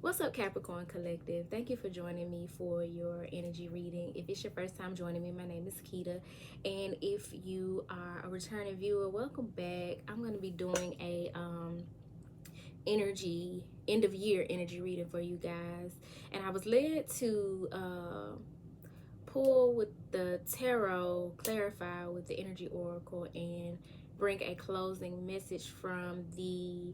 What's up, Capricorn Collective? Thank you for joining me for your energy reading. If it's your first time joining me, my name is Keita. And if you are a returning viewer, welcome back. I'm going to be doing a energy end of year energy reading for you guys. And I was led to pull with the tarot, clarify with the energy oracle, and bring a closing message from the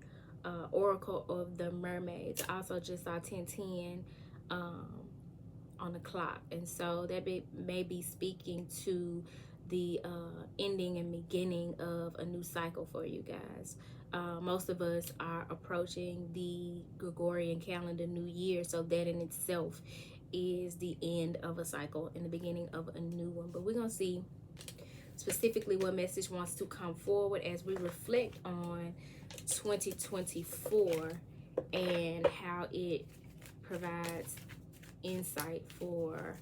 Oracle of the Mermaids. I also just saw 1010 on the clock, and so that may be speaking to the ending and beginning of a new cycle for you guys. Most of us are approaching the Gregorian calendar new year, so that in itself is the end of a cycle and the beginning of a new one. But we're going to see specifically what message wants to come forward as we reflect on 2024 and how it provides insight for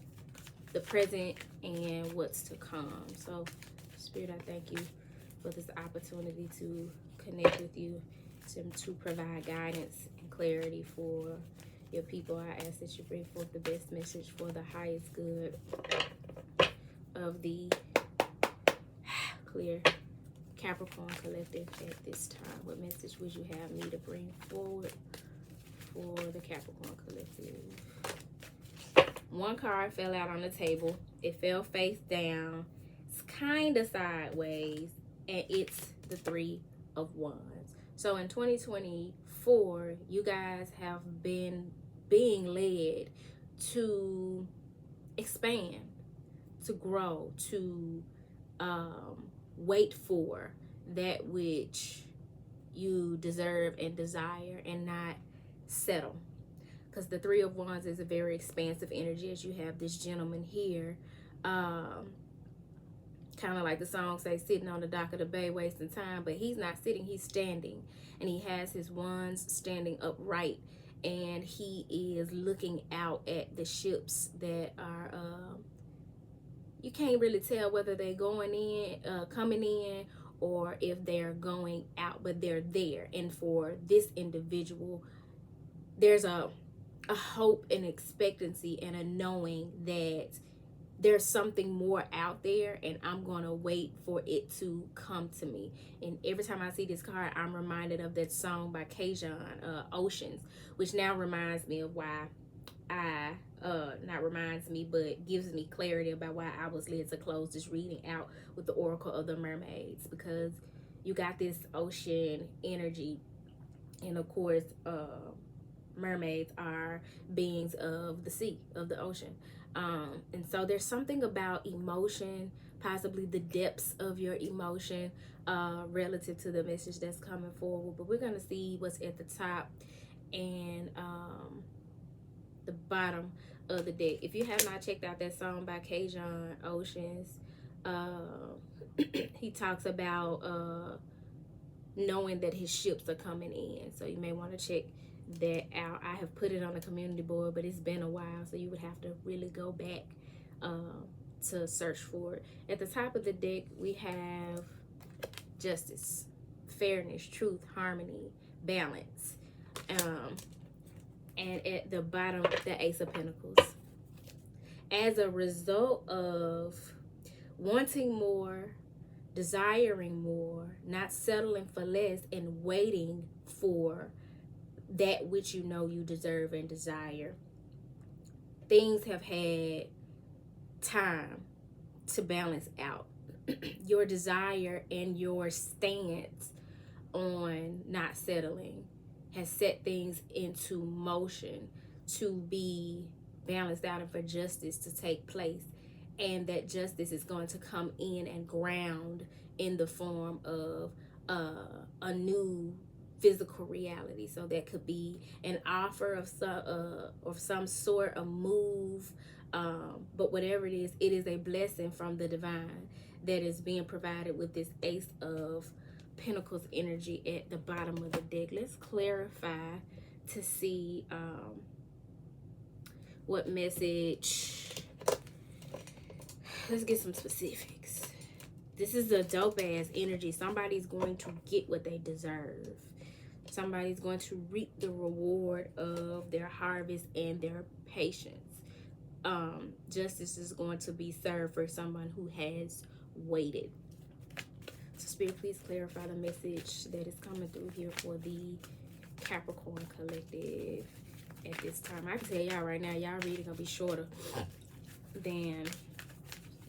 the present and what's to come. So, Spirit, I thank you for this opportunity to connect with you, to provide guidance and clarity for your people. I ask that you bring forth the best message for the highest good of the clear Capricorn Collective at this time. What message would you have me to bring forward for the Capricorn Collective? One card fell out on the table. It fell face down. It's kind of sideways, and it's the Three of Wands. So in 2024, you guys have been being led to expand, to grow, to wait for that which you deserve and desire, and not settle. Because the Three of Wands is a very expansive energy, as you have this gentleman here, kind of like the song say, sitting on the dock of the bay wasting time. But he's not sitting, he's standing, and he has his wands standing upright, and he is looking out at the ships that are you can't really tell whether they're going in, coming in, or if they're going out, but they're there. And for this individual, there's a hope and expectancy and a knowing that there's something more out there, and I'm going to wait for it to come to me. And every time I see this card, I'm reminded of that song by Cajon, Oceans, which now reminds me of why not reminds me, but gives me clarity about why I was led to close this reading out with the Oracle of the Mermaids, because you got this ocean energy, and of course mermaids are beings of the sea, of the ocean, and so there's something about emotion, possibly the depths of your emotion relative to the message that's coming forward. But we're going to see what's at the top and the bottom of the deck. If you have not checked out that song by Cajon, Oceans, he talks about knowing that his ships are coming in. So you may want to check that out. I have put it on the community board, but it's been a while, so you would have to really go back to search for it. At the top of the deck, we have justice, fairness, truth, harmony, balance. And at the bottom, the Ace of Pentacles. As a result of wanting more, desiring more, not settling for less, and waiting for that which you know you deserve and desire, things have had time to balance out. Your desire and your stance on not settling has set things into motion to be balanced out and for justice to take place. And that justice is going to come in and ground in the form of a new physical reality. So that could be an offer of some sort, a move, but whatever it is a blessing from the divine that is being provided with this Ace of Pentacles energy at the bottom of the deck. Let's clarify to see what message. Let's get some specifics. This is a dope ass energy. Somebody's going to get what they deserve. Somebody's going to reap the reward of their harvest and their patience. Justice is going to be served for someone who has waited. So Spirit, please clarify the message that is coming through here for the Capricorn collective at this time. I can tell y'all right now, y'all reading gonna be shorter than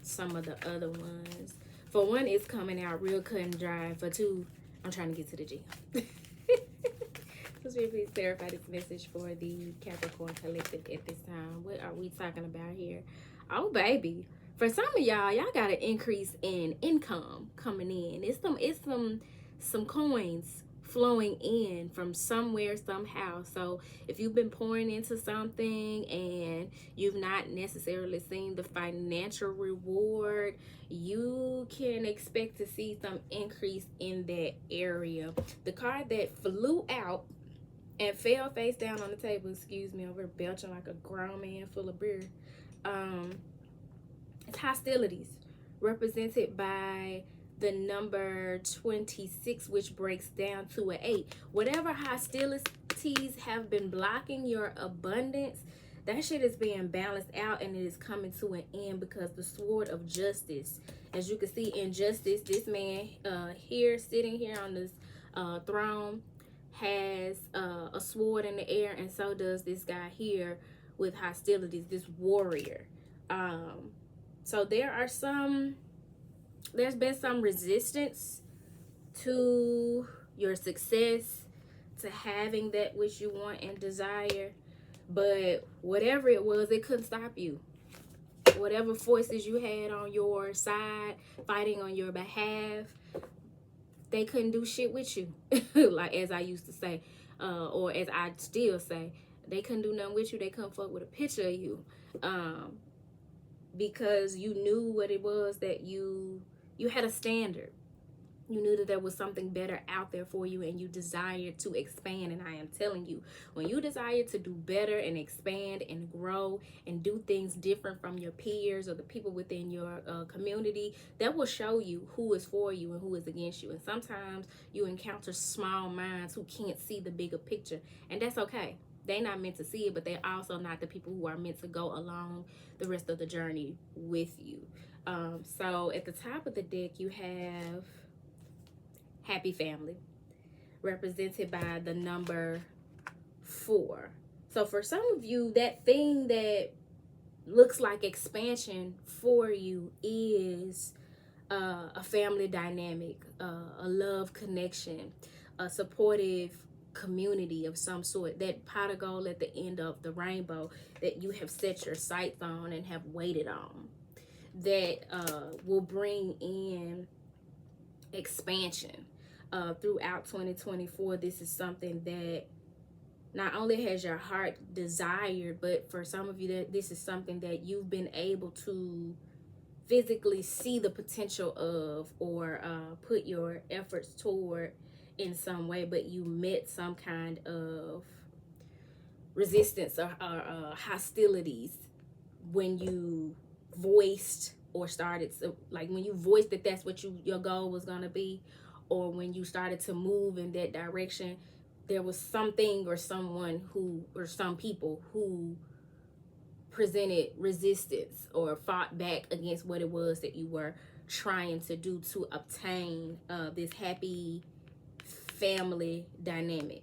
some of the other ones. For one, it's coming out real cut and dry. For two, I'm trying to get to the gym. So Spirit, please clarify this message for the Capricorn collective at this time. What are we talking about here? Oh, baby. For some of y'all got an increase in income coming in. It's some coins flowing in from somewhere, somehow. So if you've been pouring into something and you've not necessarily seen the financial reward, you can expect to see some increase in that area. The card that flew out and fell face down on the table, excuse me, over belching like a grown man full of beer, it's hostilities, represented by the number 26, which breaks down to an 8. Whatever hostilities have been blocking your abundance, that shit is being balanced out, and it is coming to an end because the sword of justice, as you can see in justice, this man here sitting here on this throne has a sword in the air, and so does this guy here with hostilities, this warrior. So there's been some resistance to your success, to having that which you want and desire. But whatever it was, it couldn't stop you. Whatever forces you had on your side, fighting on your behalf, they couldn't do shit with you. Like, as I used to say, or as I still say, they couldn't do nothing with you. They couldn't fuck with a picture of you. Because you knew what it was that you had a standard. You knew that there was something better out there for you, and you desired to expand. And I am telling you, when you desire to do better and expand and grow and do things different from your peers or the people within your community, that will show you who is for you and who is against you. And sometimes you encounter small minds who can't see the bigger picture, and that's okay. They're not meant to see it, but they're also not the people who are meant to go along the rest of the journey with you. So at the top of the deck, you have happy family, represented by the number 4. So for some of you, that thing that looks like expansion for you is a family dynamic, a love connection, a supportive community of some sort, that pot of gold at the end of the rainbow that you have set your sights on and have waited on, that will bring in expansion throughout 2024. This is something that not only has your heart desired, but for some of you, that this is something that you've been able to physically see the potential of, or put your efforts toward in some way, but you met some kind of resistance or hostilities when you voiced or started, like when you voiced that that's what your goal was going to be, or when you started to move in that direction, there was something or someone who, or some people who presented resistance or fought back against what it was that you were trying to do to obtain this happy family dynamic.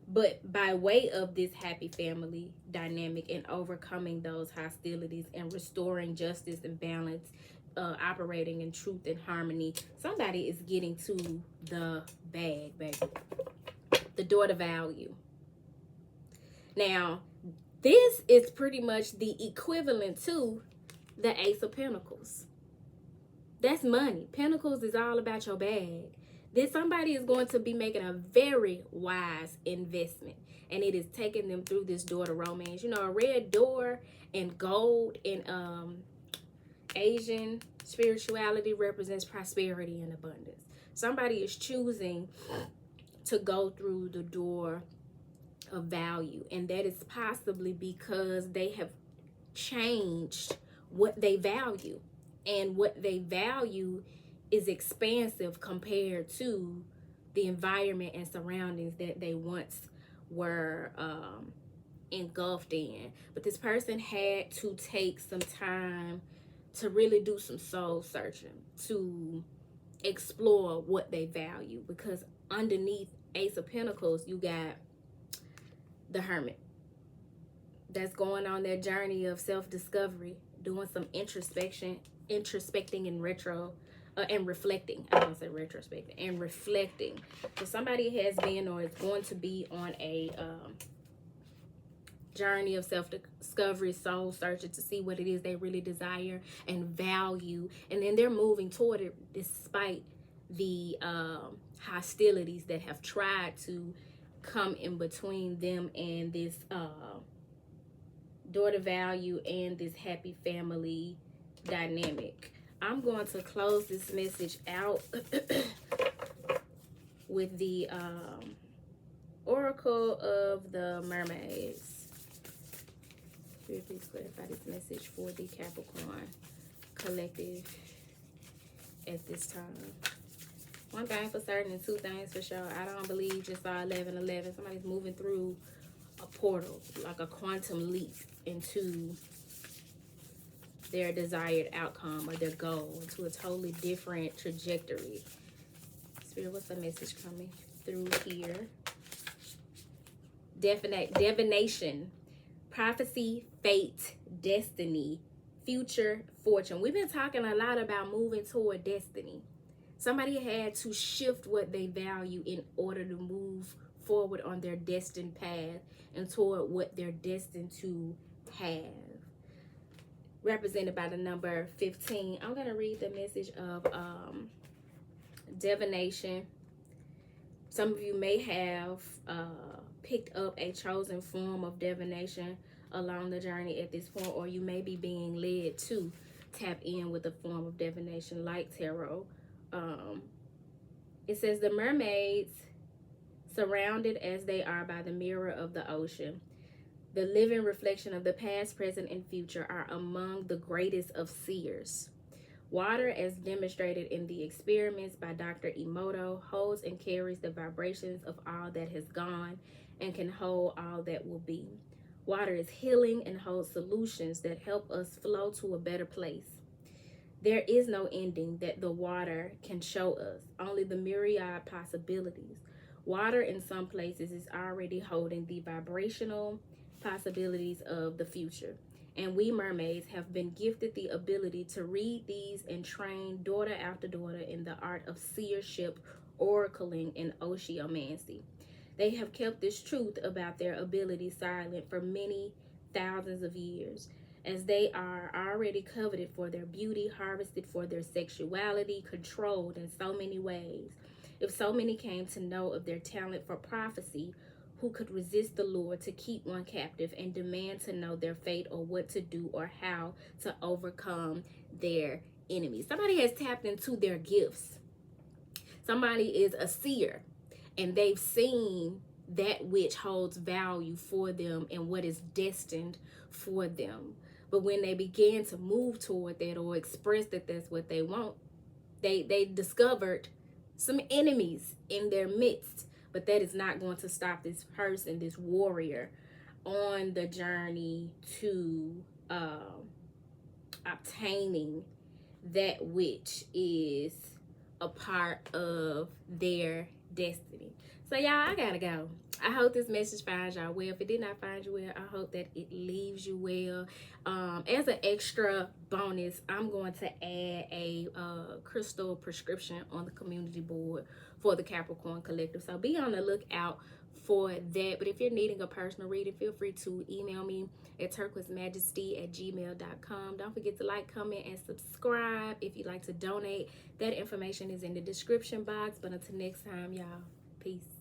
But by way of this happy family dynamic and overcoming those hostilities and restoring justice and balance, operating in truth and harmony, somebody is getting to the bag, baby. The door to value. Now, this is pretty much the equivalent to the Ace of Pentacles. That's money. Pentacles is all about your bag. Then somebody is going to be making a very wise investment, and it is taking them through this door to romance. You know, a red door and gold in Asian spirituality represents prosperity and abundance. Somebody is choosing to go through the door of value, and that is possibly because they have changed what they value, and what they value is expansive compared to the environment and surroundings that they once were engulfed in. But this person had to take some time to really do some soul searching, to explore what they value, because underneath Ace of Pentacles you got the Hermit that's going on their journey of self-discovery, doing some introspection, introspecting and and reflecting. I don't say retrospecting, and reflecting. So somebody has been or is going to be on a journey of self-discovery, soul searching, to see what it is they really desire and value, and then they're moving toward it despite the hostilities that have tried to come in between them and this daughter value and this happy family dynamic. I'm going to close this message out with the Oracle of the Mermaids. Please clarify this message for the Capricorn collective at this time. One thing for certain and two things for sure. I don't believe just saw 1111. Somebody's moving through a portal, like a quantum leap into their desired outcome or their goal, into a totally different trajectory. Spirit, what's the message coming through here? Divination, prophecy, fate, destiny, future, fortune. We've been talking a lot about moving toward destiny. Somebody had to shift what they value in order to move forward on their destined path and toward what they're destined to have. Represented by the number 15. I'm going to read the message of divination. Some of you may have picked up a chosen form of divination along the journey at this point, or you may be being led to tap in with a form of divination like tarot. It says the mermaids, surrounded as they are by the mirror of the ocean, the living reflection of the past, present, and future, are among the greatest of seers. Water, as demonstrated in the experiments by Dr. Emoto, holds and carries the vibrations of all that has gone and can hold all that will be. Water is healing and holds solutions that help us flow to a better place. There is no ending that the water can show us, only the myriad possibilities. Water in some places is already holding the vibrational possibilities of the future. And we mermaids have been gifted the ability to read these and train daughter after daughter in the art of seership, oracling, and oceomancy. They have kept this truth about their ability silent for many thousands of years, as they are already coveted for their beauty, harvested for their sexuality, controlled in so many ways. If so many came to know of their talent for prophecy, who could resist the lure to keep one captive and demand to know their fate or what to do or how to overcome their enemies? Somebody has tapped into their gifts. Somebody is a seer, and they've seen that which holds value for them and what is destined for them. But when they began to move toward that or express that that's what they want, they discovered some enemies in their midst. But that is not going to stop this person, this warrior, on the journey to obtaining that which is a part of their destiny. So y'all, I gotta go. I hope this message finds y'all well. If it did not find you well, I hope that it leaves you well. As an extra bonus, I'm going to add a crystal prescription on the community board for the Capricorn collective. So be on the lookout for that. But if you're needing a personal reading, feel free to email me at turquoisemajesty@gmail.com. Don't forget to like, comment, and subscribe. If you'd like to donate, that information is in the description box. But until next time, y'all, peace.